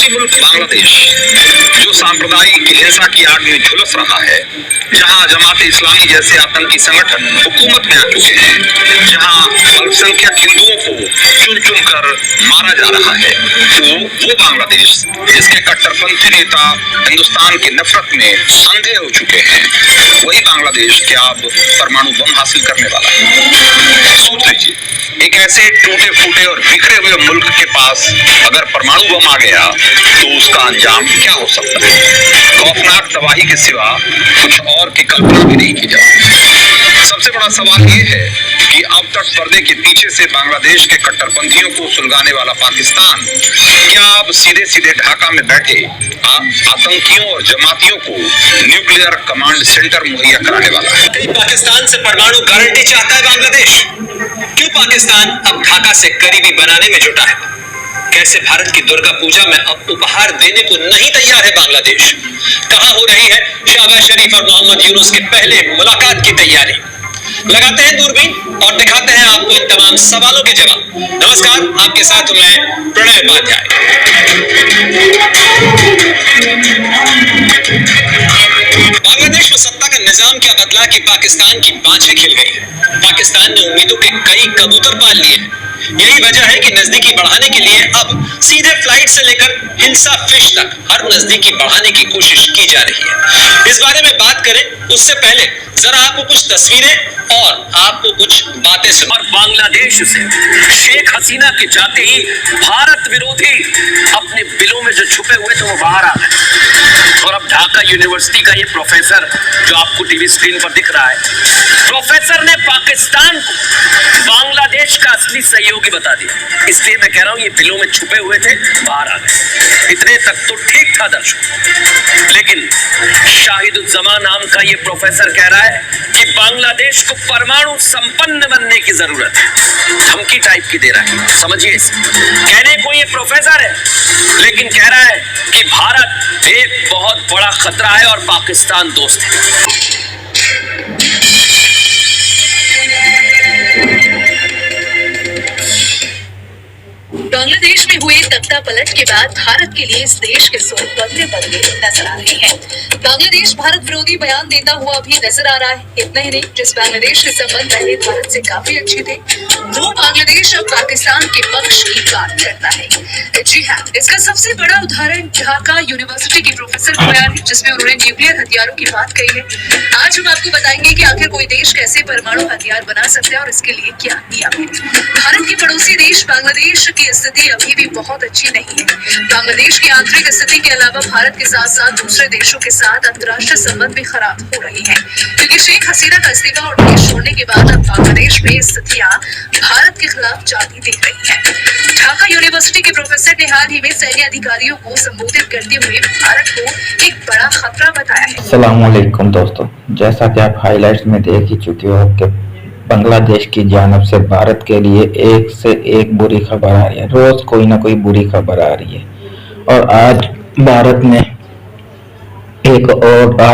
पड़ोसी मुल्क बांग्लादेश जो सांप्रदायिक हिंसा की आग में झुलस रहा है, जहां जमात इस्लामी जैसे आतंकी संगठन हुकूमत में आ चुके हैं, जहां अल्पसंख्यक हिंदुओं को चुन चुन कर मारा जा रहा है, वो बांग्लादेश जिसके कट्टरपंथी नेता हिंदुस्तान की नफरत में अंधे हो चुके हैं, वही बांग्लादेश क्या अब परमाणु बम हासिल करने वाला है? सोच लीजिए, एक ऐसे टूटे फूटे और बिखरे हुए मुल्क के पास अगर परमाणु बम आ गया तो उसका अंजाम क्या हो सकता है? खौफनाक तबाही के सिवा कुछ और की कल्पना भी नहीं की जा सकती। सबसे बड़ा सवाल ये है कि अब तक पर्दे के पीछे से बांग्लादेश के कट्टरपंथियों को सुलगाने वाला पाकिस्तान क्या अब सीधे सीधे ढाका में बैठे आतंकियों और जमातियों को न्यूक्लियर कमांड सेंटर मुहैया कराने वाला है? पाकिस्तान से परमाणु गारंटी चाहता है बांग्लादेश। क्यों पाकिस्तान अब ढाका से करीबी बनाने में जुटा है? कैसे भारत की दुर्गा पूजा में अब उपहार देने को नहीं तैयार है बांग्लादेश? कहां हो रही है शहबाज शरीफ और मोहम्मद यूनुस के पहले मुलाकात की तैयारी? लगाते हैं दूरबीन और दिखाते हैं आपको इन तमाम सवालों के जवाब। नमस्कार, आपके साथ मैं प्रणय उपाध्याय। बांग्लादेश में सत्ता का निजाम क्या बदला कि पाकिस्तान की बाँछें खिल गई है। पाकिस्तान ने उम्मीदों के कई कबूतर पाल लिए हैं। यही वजह है कि नजदीकी बढ़ाने के लिए अब सीधे फ्लाइट से लेकर हिंसा फिश तक हर नजदीकी बढ़ाने की कोशिश की जा रही है। इस बारे में बात करें उससे पहले जरा आपको कुछ तस्वीरें और आपको कुछ बातें सुना। और बांग्लादेश से शेख हसीना के जाते ही भारत विरोधी अपने बिलों में जो छुपे हुए थे वो बाहर आ गए। और अब ढाका यूनिवर्सिटी का ये प्रोफेसर जो आपको टीवी स्क्रीन पर दिख रहा है, प्रोफेसर ने पाकिस्तान को बांग्लादेश का असली सहयोगी बता दिया। इसलिए मैं कह रहा हूं ये बिलों में छुपे हुए थे, बाहर आ गए। इतने तक तो ठीक था दर्शक, लेकिन शाहिदुज्जमा नाम का ये प्रोफेसर कह रहा है कि बांग्लादेश को परमाणु संपन्न बनने की जरूरत है। धमकी टाइप की दे रहा है, समझिए इसे। कहने को ये प्रोफेसर है, लेकिन कह रहा है कि भारत एक बहुत बड़ा खतरा है और पाकिस्तान दोस्त है। बांग्लादेश में हुए तख्ता पलट के बाद भारत के लिए इस देश के सोच बदले बदले नजर आ रहे हैं। बांग्लादेश भारत विरोधी बयान देता हुआ भी नजर आ रहा है। इतना ही नहीं, जिस बांग्लादेश के संबंध पहले भारत से काफी अच्छे थे, वो बांग्लादेश अब पाकिस्तान के पक्ष की बात करता है। जी हाँ, इसका सबसे बड़ा उदाहरण ढाका यूनिवर्सिटी के प्रोफेसर का बयान है, जिसमें उन्होंने न्यूक्लियर हथियारों की बात कही है। आज हम आपको बताएंगे कि आखिर कोई देश कैसे परमाणु हथियार बना सकता है और इसके लिए क्या नियम है। भारत के पड़ोसी देश बांग्लादेश की स्थिति अभी भी बहुत अच्छी नहीं है। बांग्लादेश की आंतरिक स्थिति के अलावा भारत के साथ साथ दूसरे देशों के साथ अंतर्राष्ट्रीय संबंध भी खराब हो रहे हैं, क्योंकि शेख हसीना का इस्तीफा और देश छोड़ने के बाद अब बांग्लादेश में स्थितियां भारत के खिलाफ जाती दिख रही है। ढाका यूनिवर्सिटी के प्रोफेसर ने हाल ही में सैन्य अधिकारियों को संबोधित करते हुए भारत को एक बड़ा खतरा बताया है। अस्सलाम वालेकुम दोस्तों, जैसा कि आप हाइलाइट्स में देख ही चुके हो कि बांग्लादेश की जानब से भारत के लिए एक से एक बुरी खबर आ रही है। रोज कोई ना कोई बुरी खबर आ रही है और आज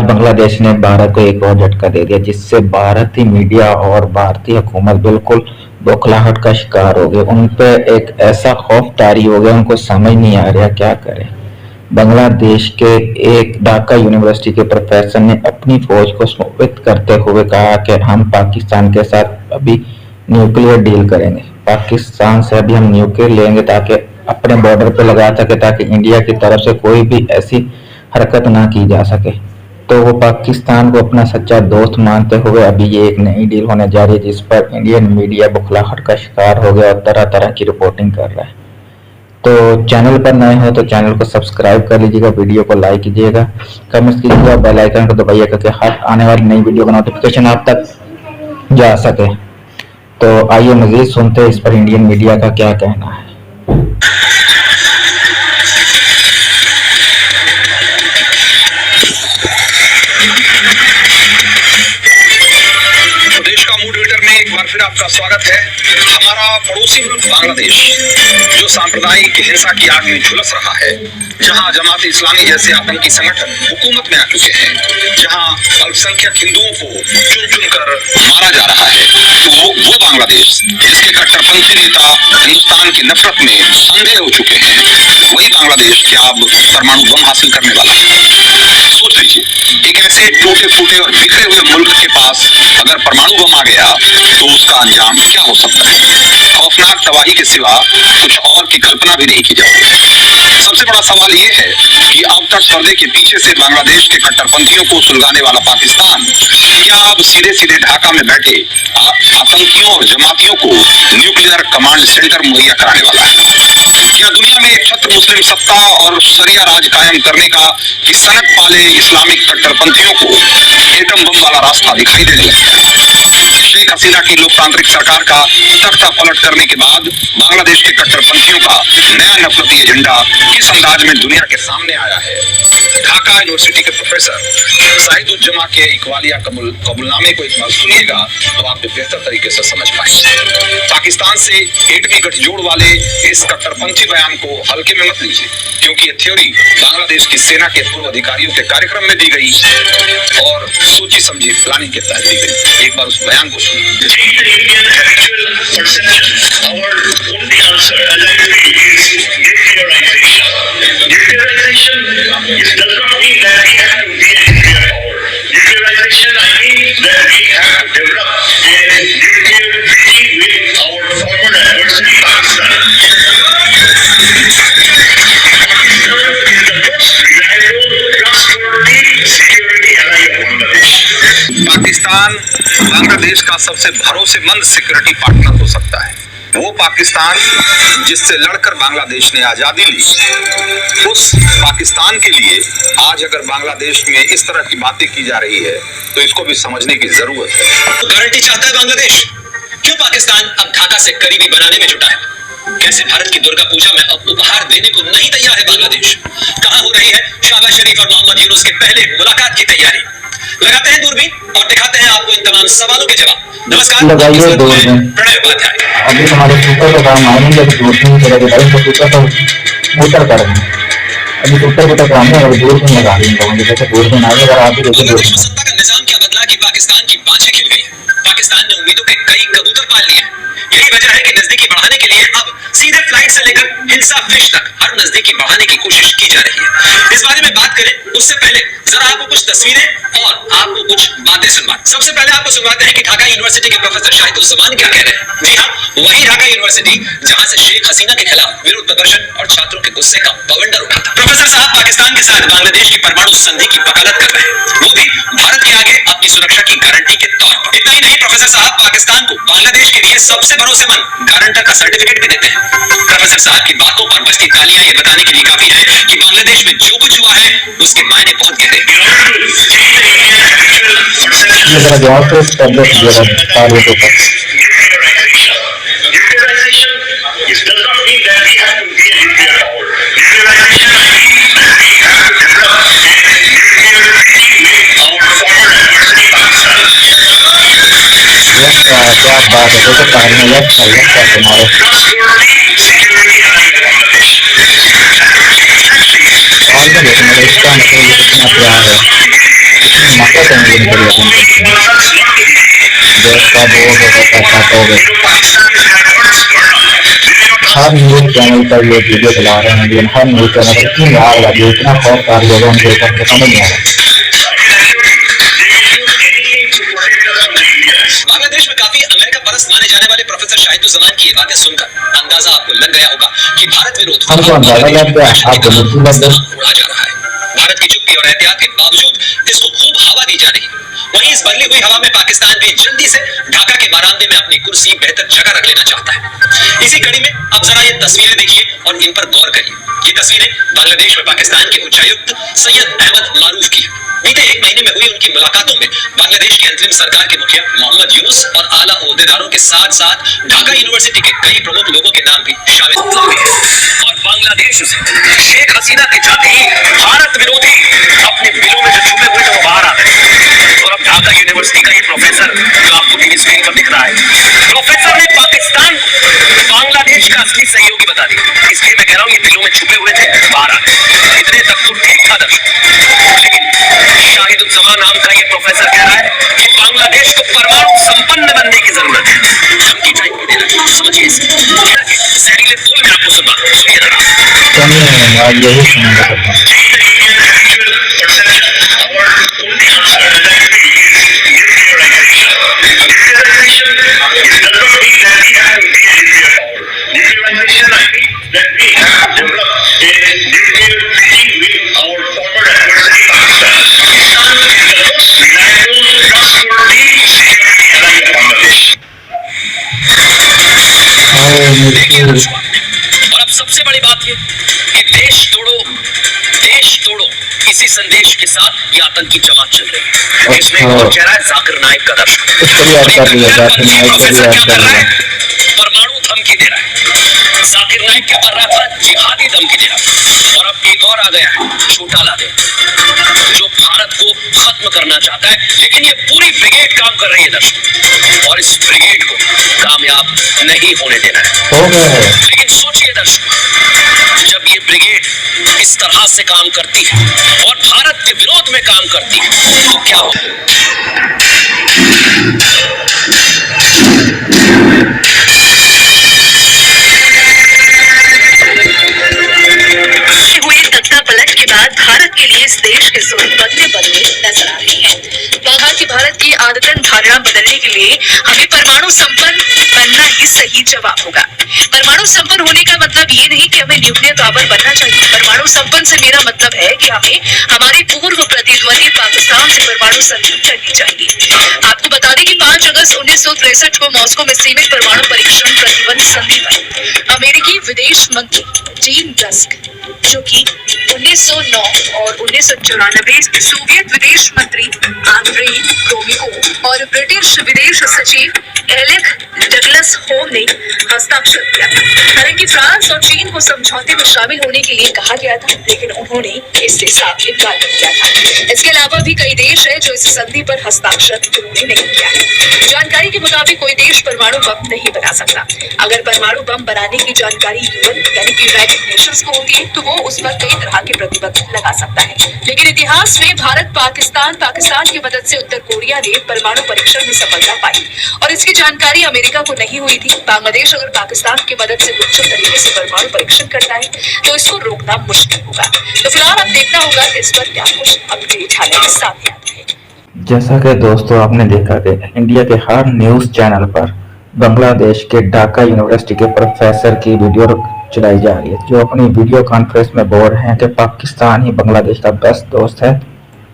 बांग्लादेश ने भारत को एक और झटका दे दिया, जिससे भारतीय मीडिया और भारतीय हुकूमत बिल्कुल बौखलाहट का शिकार हो गए। उन पे एक ऐसा खौफ तारी हो गया, उनको समझ नहीं आ रहा क्या करें। बांग्लादेश के एक ढाका यूनिवर्सिटी के प्रोफेसर ने अपनी फौज को समर्पित करते हुए कहा कि हम पाकिस्तान के साथ अभी न्यूक्लियर डील करेंगे। पाकिस्तान से अभी हम न्यूक्लियर लेंगे ताकि अपने बॉर्डर पे लगा सके, ताकि इंडिया की तरफ से कोई भी ऐसी हरकत ना की जा सके। तो वो पाकिस्तान को अपना सच्चा दोस्त मानते हुए अभी ये एक नई डील होने जा रही है, जिस पर इंडियन मीडिया बौखलाहट का शिकार हो गया और तरह तरह की रिपोर्टिंग कर रहा है। तो चैनल पर नए हो तो चैनल को सब्सक्राइब कर लीजिएगा, वीडियो को लाइक कीजिएगा, कमेंट्स कीजिएगा, बेल आइकन को दबाइएगा क्योंकि हर आने वाली नई वीडियो का नोटिफिकेशन आप तक जा सके। तो आइए मजीद सुनते हैं इस पर इंडियन मीडिया का क्या कहना है। देश का मूड हीटर में एक बार फिर आपका आपका स्वागत है। हमारा पड़ोसी मुल्क बांग्लादेश जो सांप्रदायिक हिंसा की आग में झुलस रहा है, जहां जमात इस्लामी जैसे आतंकी संगठन हुकूमत में आ चुके हैं, जहां अल्पसंख्यक हिंदुओं को चुन चुन कर मारा जा रहा है, तो वो बांग्लादेश जिसके कट्टरपंथी नेता हिंदुस्तान की नफरत में अंधे हो चुके हैं, वही बांग्लादेश क्या अब परमाणु बम हासिल करने वाला है? सोच लीजिए, एक ऐसे टूटे फूटे और बिखरे हुए मुल्क के पास अगर परमाणु बम आ गया तो उसका अंजाम क्या हो सकता है? खौफनाक तबाही के सिवा कुछ और की कल्पना भी नहीं की जा सकती। सबसे बड़ा सवाल ये है कि अब तक पर्दे के पीछे से बांग्लादेश के कट्टरपंथियों को सुलगाने वाला पाकिस्तान क्या अब सीधे सीधे ढाका में बैठे आतंकियों और जमातियों को न्यूक्लियर कमांड सेंटर मुहैया कराने वाला है? क्या दुनिया में एक छत्र मुस्लिम सत्ता और शरिया राज कायम करने का कि सनक पाले इस्लामिक कट्टरपंथियों को एटम बम वाला रास्ता दिखाई देने लगता है? शेख हसीना की लोकतांत्रिक सरकार का तख्ता पलट करने के बाद बांग्लादेश के कट्टरपंथियों का नया नफरती एजेंडा किस अंदाज में दुनिया के सामने आया है? ढाका यूनिवर्सिटी के प्रोफेसर साहिदुज्जमा के इकबालिया कबूलनामे को एक बार सुनिएगा तो आप बेहतर तरीके से समझ पाएंगे। पाकिस्तान से एटमी गठजोड़ वाले इस कट्टरपंथी बयान को हल्के में मत लीजिए, क्योंकि ये थ्योरी बांग्लादेश की सेना के पूर्व अधिकारियों के कार्यक्रम में दी गई और सोची समझी प्लानिंग के तहत दी गई। एक बार उस बयान को पाकिस्तान बांग्लादेश का सबसे भरोसेमंद सिक्योरिटी पार्टनर हो सकता है। वो पाकिस्तान जिससे लड़कर बांग्लादेश ने आजादी ली, उस पाकिस्तान के लिए आज अगर बांग्लादेश में इस तरह की बातें की जा रही है तो इसको भी समझने की जरूरत है। गारंटी चाहता है बांग्लादेश? क्यों पाकिस्तान अब ढाका से करीबी बनाने में जुटा है? कैसे भारत की दुर्गा पूजा में अब उपहार देने को नहीं तैयार है बांग्लादेश? कहां हो रही है शहबाज शरीफ और मोहम्मद यूनुस के पहले मुलाकात की तैयारी? लगाते हैं दूरबीन और दिखाते हैं आपको इन तमाम सवालों के जवाब। नमस्कार, लगाइए दूरबीन। प्रणय उपाध्याय। अभी हमारे सूत्र का काम आएंगे तो दूरबीन चला जाएगा, तो सूत्र तो मोटर कर रहे हैं। अभी सूत्र को तो काम है और दूरबीन लगा देंगे, जैसे दूरबीन आगे अगर आप भी देखिए दूरबीन। सत्ता का निजाम क्या बदला कि पाकिस्तान की बाछें खिल गई है। पाकिस्तान ने उम्मीदों के कई कबूतर पाल लिए। यही वजह है कि नजदीकी बढ़ाने के लिए अब सीधे फ्लाइट से लेकर हिल्सा फिश तक हर नजदीकी बढ़ाने की कोशिश की जा रही है। इस बारे में बात करें उससे पहले जरा आपको कुछ तस्वीरें और आपको कुछ बातें सुनवाते। सबसे पहले आपको सुनवाते हैं कि ढाका यूनिवर्सिटी के प्रोफेसर शाहिदुज्जमान क्या कह रहे हैं। जी हाँ, वही ढाका यूनिवर्सिटी जहां से शेख हसीना के खिलाफ विरोध प्रदर्शन और छात्रों के गुस्से का बवंडर उठा था। प्रोफेसर साहब पाकिस्तान के साथ बांग्लादेश की परमाणु संधि की वकालत कर रहे हैं, वो भी भारत के आगे अपनी सुरक्षा की गारंटी के तौर पर। इतना ही नहीं, प्रोफेसर साहब पाकिस्तान को बांग्लादेश के लिए सबसे भरोसेमंद गारंटर का सर्टिफिकेट भी देते हैं। प्रोफेसर साहब की बातों पर बजती तालियां ये बताने के लिए काफी है कि बांग्लादेश में जो कुछ हुआ है उसके मायने बहुत गहरे हैं। क्या बात है, तो कार्य में तुम्हारे इसका मतलब कितना प्यार है, नफरत है मेरी देश का बोर्ड हर न्यूज चैनल पर ये वीडियो चला रहे हैं, लेकिन हर न्यूज चैनल पर इतनी आग लगी, इतना खौफनाक लोगों उनके ऊपर समझ नहीं आ रहा। बांग्लादेश में काफी अमेरिका परस्त माने जाने वाले प्रोफेसर शाहिदुज्जमान की ये बातें सुनकर अंदाजा आपको लग गया होगा कि भारत विरोध हमको अंदाजा लग गया, आपको बिल्कुल लग गया। उड़ा जा रहा है। भारत की चुप्पी और एहतियात के बावजूद इसको खूब हवा दी जा रही है। वहीं इस बदली हुई हवा में पाकिस्तान भी जल्दी से ढाका के बारामदे में अपनी कुर्सी बेहतर जगह रख लेना चाहता है। इसी कड़ी में अब जरा ये तस्वीरें देखिए और इन पर गौर करिए। ये तस्वीरें बांग्लादेश में पाकिस्तान के उच्चायुक्त सैयद अहमद मारूफ की है। बीते एक महीने में हुई उनकी मुलाकातों में बांग्लादेश की अंतरिम सरकार के मुखिया मोहम्मद यूनुस और आला ओहदेदारों के साथ साथ ढाका यूनिवर्सिटी के कई प्रमुख लोगों के नाम भी शामिल हुए। और बांग्लादेश से शेख हसीना के जाते ही भारत विरोधी अपने बिलों में जो छुपे हुए थे वो बाहर आ गए। और अब ढाका यूनिवर्सिटी का ये प्रोफेसर जो आपको टीवी स्क्रीन पर दिख रहा है, प्रोफेसर था दर्शकों। लेकिन शाहिदुज्जमान नाम का ये प्रोफेसर कह रहा है कि बांग्लादेश को परमाणु संपन्न बनने की जरूरत है। धमकी टाइप की दे रहा है, समझिए इसे। जहरीले बोल में आपको सुनिए जरा। आज यही सुनना पड़ता है। देखिए दर्शकों, और अब सबसे बड़ी बात ये कि देश तोड़ो इसी संदेश के साथ ये आतंकी जमात चल रही है। इसमें एक और चेहरा है जाकिर नाइक का दर्शक। प्रोफेसर क्या कर रहा है? परमाणु धमकी दे रहा है। जाकिर नाइक क्या कर रहा था? जिहादी धमकी दे रहा था। और अब एक और आ गया है, छोटा लादे, जो भारत को खत्म करना चाहता है। लेकिन ये पूरी ब्रिगेड काम कर रही है दर्शकों, और इस ब्रिगेड को कामयाब नहीं होने देना है। लेकिन सोचिए दर्शकों, जब ये ब्रिगेड इस तरह से काम करती है और भारत के विरोध में काम करती है तो क्या हो? हुए तख्ता पलट के बाद भारत के लिए इस देश के सोच बदले नजर आ रही है। कहा कि भारत की आदतन धारणा बदलने के लिए हमें परमाणु संपन्न बनना ही सही जवाब होगा। परमाणु संपन्न होने का मतलब ये नहीं कि हमें न्यूक्लियर पावर बनना चाहिए। परमाणु संपन्न से मेरा मतलब है कि हमें हमारे पूर्व प्रतिद्वंदी पाकिस्तान से परमाणु संधि करनी चाहिए। आपको बता दें कि 5 अगस्त 1963 को मॉस्को में सीमित परमाणु परीक्षण प्रतिबंध संधि पर अमेरिकी विदेश मंत्री जीन ब्रस्क, जो कि 1909 और 1994 सोवियत विदेश मंत्री आंद्रेई ग्रोमिकोव और ब्रिटिश विदेश सचिव एलेक डगलस होम ने हस्ताक्षर किया था। हालांकि फ्रांस और चीन को समझौते में शामिल होने के लिए कहा गया था, लेकिन उन्होंने इससे साफ इनकार कर दिया था। इसके अलावा भी कई देश है जो इस संधि पर हस्ताक्षर उन्होंने नहीं किया है। जानकारी के मुताबिक कोई देश परमाणु बम नहीं बना सकता। अगर परमाणु बम बनाने की जानकारी यूएन यानी कि यूनाइटेड नेशंस को होती है तो वो उस पर कई तरह के प्रतिबंध लगा सकता है। लेकिन इतिहास में भारत पाकिस्तान की मदद से उत्तर कोरिया ने परमाणु परीक्षण में सफलता पाई और इसकी जानकारी अमेरिका को नहीं हुई थी। बांग्लादेश अगर पाकिस्तान की मदद से गुपचुप तरीके से परमाणु परीक्षण करता है तो इसको रोकना मुश्किल होगा। तो फिलहाल अब देखना होगा कि इस पर क्या कुछ अपडेट आने के साथ आता है। जैसा कि दोस्तों आपने देखा कि इंडिया के हर न्यूज चैनल पर बांग्लादेश के ढाका यूनिवर्सिटी के प्रोफेसर की वीडियो चलाई जा रही है, जो अपनी वीडियो कॉन्फ्रेंस में बोल रहे हैं कि पाकिस्तान ही बांग्लादेश का बेस्ट दोस्त है,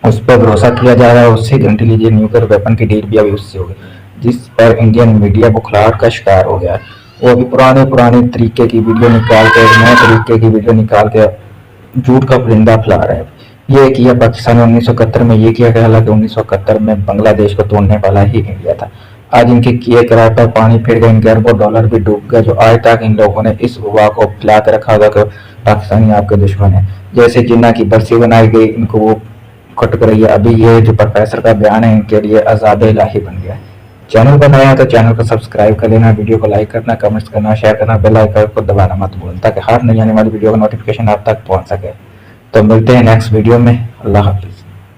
उस पर भरोसा किया जा रहा है, उससे गारंटी लीजिए न्यूक्लियर वेपन की डील भी अभी उससे होगी, जिस पर इंडियन मीडिया बुखलाहट का शिकार हो गया है। वो अभी पुराने तरीके की वीडियो निकाल के, नए तरीके की वीडियो निकाल के झूठ का परिंदा फैला रहा है। ये किया पाकिस्तान ने 1971 में ये किया गया, हालांकि 1971 में बांग्लादेश को तोड़ने वाला ही इंडिया था। आज इनके किए किराए पर पानी फिर गए, इनके अरबों डॉलर भी डूब गए, जो आज तक इन लोगों ने इस हुआ को फैला के रखा होगा कि पाकिस्तानी आपके दुश्मन है। जैसे जिन्ना की बरसी बनाई गई, इनको वो खटक रही है। अभी ये जो प्रोफेसर का बयान है इनके लिए अजाब इलाही बन गया है। चैनल पर नया है तो चैनल को सब्सक्राइब कर लेना, वीडियो को लाइक करना, कमेंट्स करना, शेयर करना, बेल आइकन को दबाना मत भूलना, ताकि हर नई आने वाली वीडियो का नोटिफिकेशन आप तक पहुंच सके। तो मिलते हैं नेक्स्ट वीडियो में। अल्लाह हाफिज।